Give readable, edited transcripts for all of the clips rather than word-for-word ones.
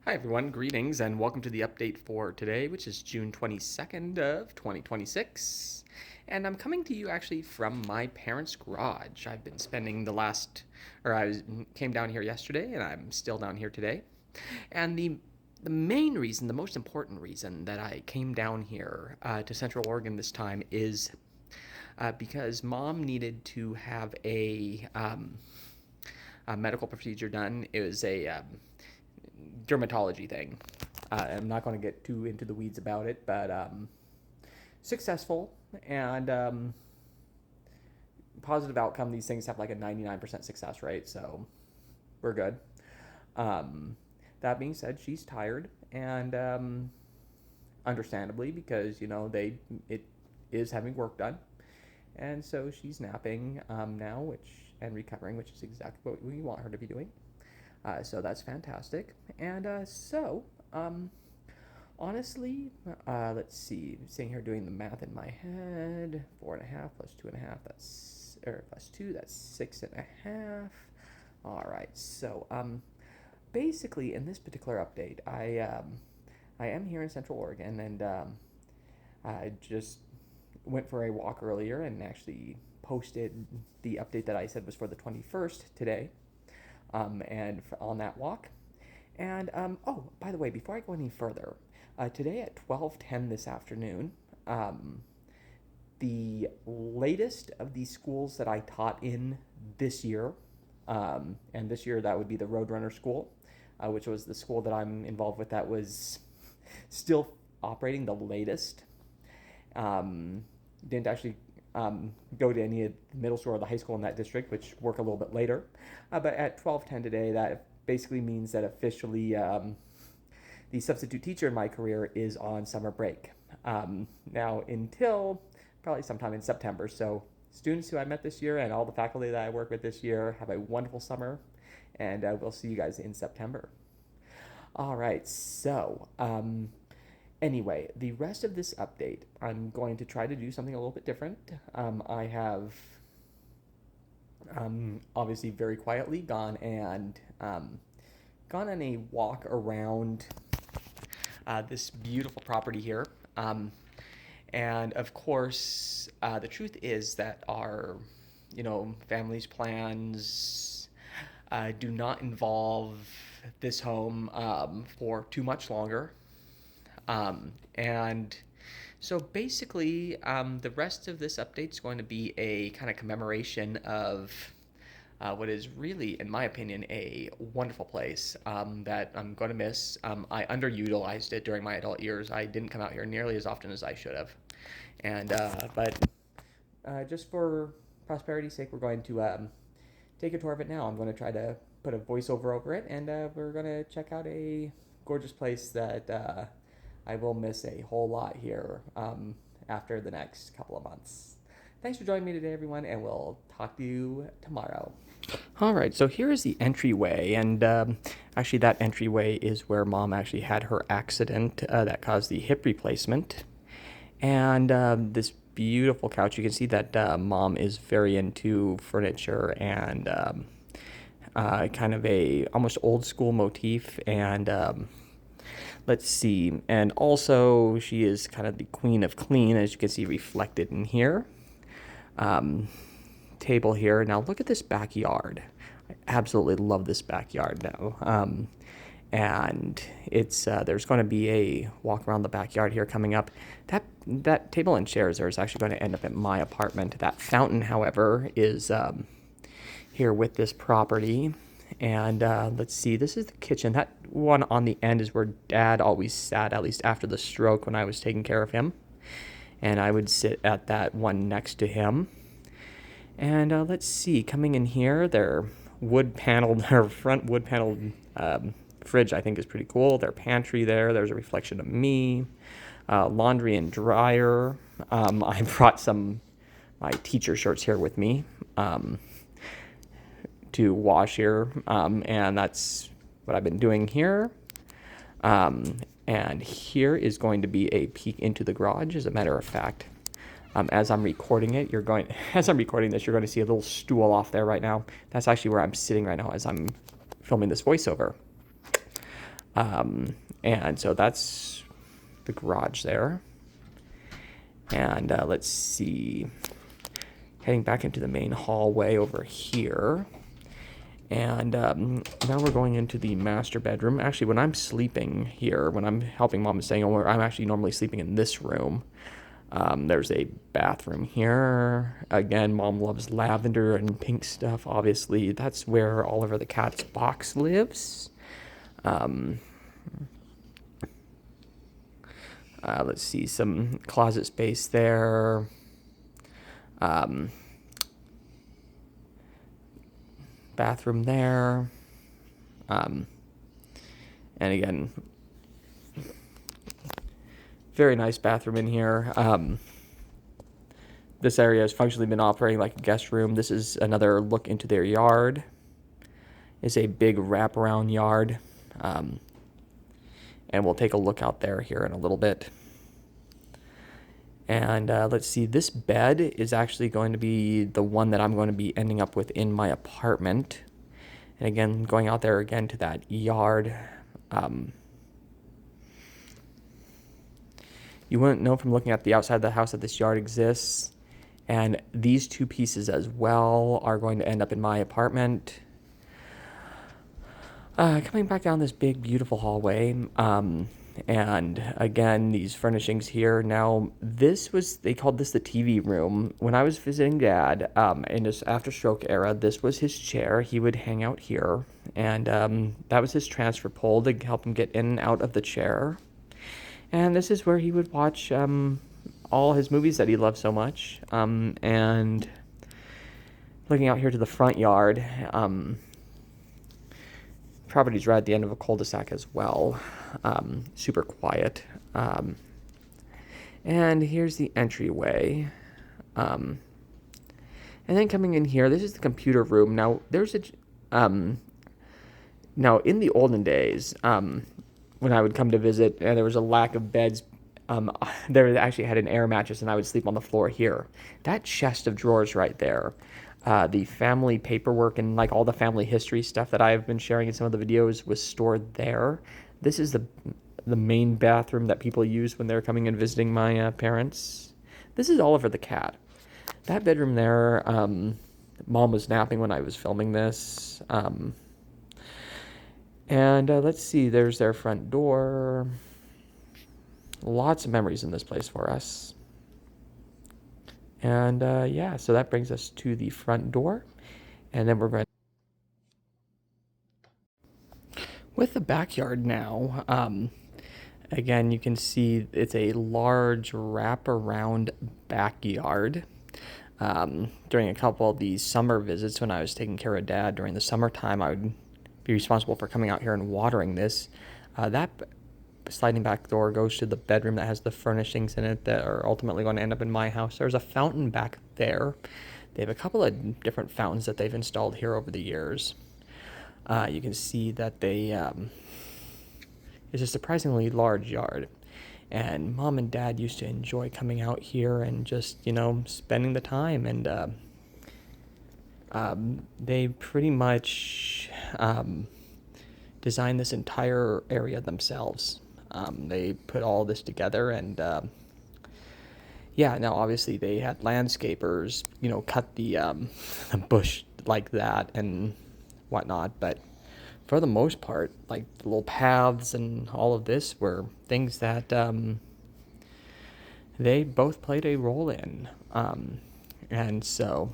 Hi everyone, greetings and welcome to the update for today, which is June 22nd of 2026. And I'm coming to you actually from my parents' garage. I've been spending came down here yesterday and I'm still down here today. And the main reason, the most important reason that I came down here to Central Oregon this time is because mom needed to have a medical procedure done. It was a dermatology thing. I'm not going to get too into the weeds about it, but successful and positive outcome. These things have like a 99% success rate, so we're good. That being said, she's tired, and understandably, because it is having work done, and so she's napping now, and recovering, which is exactly what we want her to be doing. So that's fantastic. And honestly, let's see. I'm sitting here doing the math in my head. 4.5 plus 2.5, plus 2, that's 6.5. All right. So basically, in this particular update, I am here in Central Oregon, and I just went for a walk earlier and actually posted the update that I said was for the 21st today. And on that walk. And oh, by the way, before I go any further, today at 12:10 this afternoon, the latest of the schools that I taught in this year, and this year that would be the Roadrunner School, which was the school that I'm involved with that was still operating the latest. Didn't actually go to any of the middle school or the high school in that district, which work a little bit later. But at 12:10 today, that basically means that officially the substitute teacher in my career is on summer break. Now until probably sometime in September. So students who I met this year and all the faculty that I work with this year have a wonderful summer, and we'll see you guys in September. All right, so anyway, the rest of this update, I'm going to try to do something a little bit different. I have obviously very quietly gone on a walk around this beautiful property here. And of course, the truth is that our, family's plans do not involve this home for too much longer. And so basically, the rest of this update is going to be a kind of commemoration of what is really, in my opinion, a wonderful place that I'm going to miss. I underutilized it during my adult years. I didn't come out here nearly as often as I should have. And but just for prosperity's sake, we're going to take a tour of it now. I'm going to try to put a voiceover over it, and we're going to check out a gorgeous place that I will miss a whole lot here after the next couple of months. Thanks for joining me today, everyone, and we'll talk to you tomorrow. All right, so here is the entryway, and actually that entryway is where Mom actually had her accident that caused the hip replacement. And this beautiful couch, you can see that Mom is very into furniture and kind of a almost old school motif, and let's see, and also she is kind of the queen of clean, as you can see reflected in here. Table here. Now look at this backyard. I absolutely love this backyard now. And it's there's going to be a walk around the backyard here coming up. That table and chairs is actually going to end up at my apartment. That fountain, however, is here with this property. And let's see, this is the kitchen. That one on the end is where Dad always sat, at least after the stroke when I was taking care of him. And I would sit at that one next to him. And let's see, coming in here, their front wood paneled fridge I think is pretty cool. Their pantry there's a reflection of me. Laundry and dryer. I brought my teacher shirts here with me to wash here, and that's what I've been doing here. And here is going to be a peek into the garage, as a matter of fact. As I'm recording this, you're going to see a little stool off there right now. That's actually where I'm sitting right now as I'm filming this voiceover. And so that's the garage there. And let's see, heading back into the main hallway over here. And now we're going into the master bedroom. Actually, when I'm sleeping here, when I'm helping Mom and staying over, I'm actually normally sleeping in this room. There's a bathroom here. Again, Mom loves lavender and pink stuff, obviously. That's where Oliver the cat's box lives. Let's see, some closet space there. Bathroom there. And again, very nice bathroom in here. This area has functionally been operating like a guest room. This is another look into their yard. It's a big wraparound yard. And we'll take a look out there here in a little bit. And let's see, this bed is actually going to be the one that I'm going to be ending up with in my apartment. And again, going out there again to that yard. You wouldn't know from looking at the outside of the house that this yard exists. And these two pieces as well are going to end up in my apartment. Coming back down this big, beautiful hallway. And again, these furnishings here. Now, they called this the TV room. When I was visiting Dad in his after-stroke era, this was his chair. He would hang out here. And that was his transfer pole to help him get in and out of the chair. And this is where he would watch all his movies that he loved so much. And looking out here to the front yard, property's right at the end of a cul-de-sac as well. Super quiet. And here's the entryway. And then coming in here, this is the computer room. Now, now in the olden days, when I would come to visit and there was a lack of beds, there actually had an air mattress and I would sleep on the floor here. That chest of drawers right there. The family paperwork and like all the family history stuff that I've been sharing in some of the videos was stored there. This is the main bathroom that people use when they're coming and visiting my parents. This is Oliver the cat. That bedroom there, Mom was napping when I was filming this. And let's see, there's their front door. Lots of memories in this place for us. And yeah, so that brings us to the front door. And then we're going with the backyard now. Again, you can see it's a large wraparound backyard. During a couple of these summer visits when I was taking care of Dad during the summertime, I would be responsible for coming out here and watering this. That sliding back door goes to the bedroom that has the furnishings in it that are ultimately going to end up in my house. There's a fountain back there. They have a couple of different fountains that they've installed here over the years. You can see that it's a surprisingly large yard. And Mom and Dad used to enjoy coming out here and just, spending the time. And they pretty much designed this entire area themselves. They put all this together and yeah, now obviously they had landscapers, cut the bush like that and whatnot, but for the most part, like the little paths and all of this were things that they both played a role in. And so,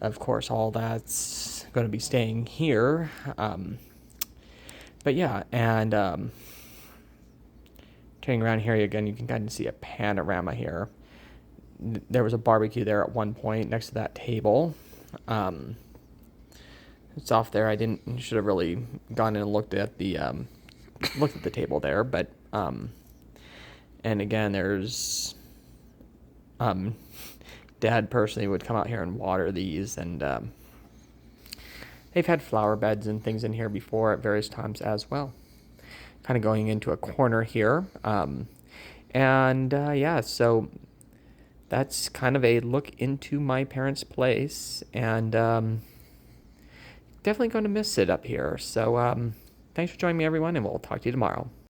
of course, all that's going to be staying here. But yeah, and turning around here again, you can kind of see a panorama here. There was a barbecue there at one point next to that table. It's off there. Should have really gone in and looked at the table there, but and again, there's Dad personally would come out here and water these, and they've had flower beds and things in here before at various times as well. Kind of going into a corner here, and yeah, so that's kind of a look into my parents' place, and definitely going to miss it up here. So Thanks for joining me, everyone, and we'll talk to you tomorrow.